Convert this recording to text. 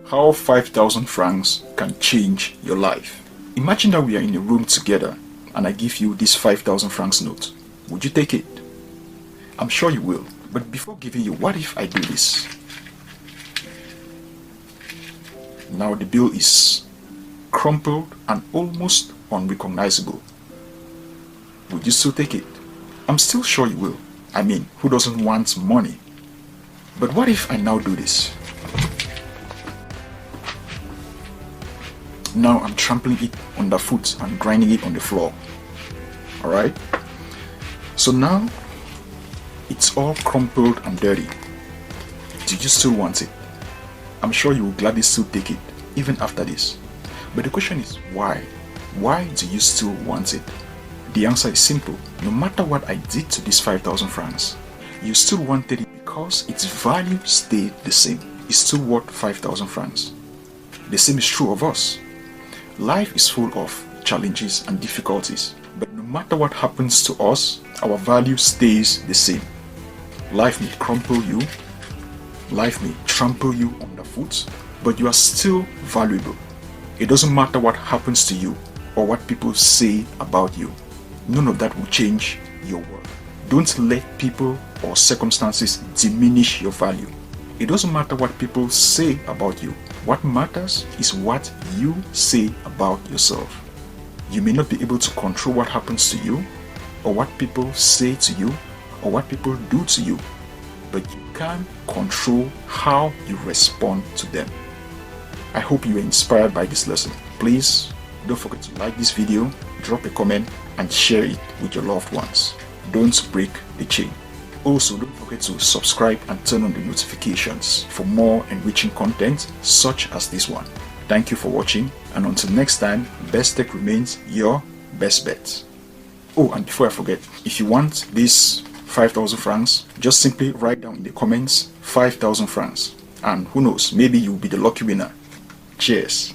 how 5,000 francs can change your life. Imagine that we are in a room together and I give you this 5,000 francs note. Would you take it? I'm sure you will. But before giving you, what if I do this? Now the bill is crumpled and almost unrecognizable. Would you still take it? I'm still sure you will. I mean, who doesn't want money? But what if I now do this? Now I'm trampling it underfoot and grinding it on the floor. Alright? So now it's all crumpled and dirty. Do you still want it? I'm sure you will gladly still take it, even after this. But the question is why? Why do you still want it? The answer is simple. No matter what I did to this 5,000 francs, you still wanted it because its value stayed the same. It's still worth 5,000 francs. The same is true of us. Life is full of challenges and difficulties, but no matter what happens to us, our value stays the same. Life may crumple you, life may trample you underfoot, but you are still valuable. It doesn't matter what happens to you or what people say about you. None of that will change your worth. Don't let people or circumstances diminish your value. It doesn't matter what people say about you. What matters is what you say about yourself. You may not be able to control what happens to you, or what people say to you, or what people do to you, but you can control how you respond to them. I hope you were inspired by this lesson. Please don't forget to like this video, drop a comment, and share it with your loved ones. Don't break the chain. Also, don't forget to subscribe and turn on the notifications for more enriching content such as this one. Thank you for watching, and until next time, Best Tech remains your best bet. Oh, and before I forget, if you want this 5,000 francs, just simply write down in the comments 5,000 francs, and who knows, maybe you'll be the lucky winner. Cheers.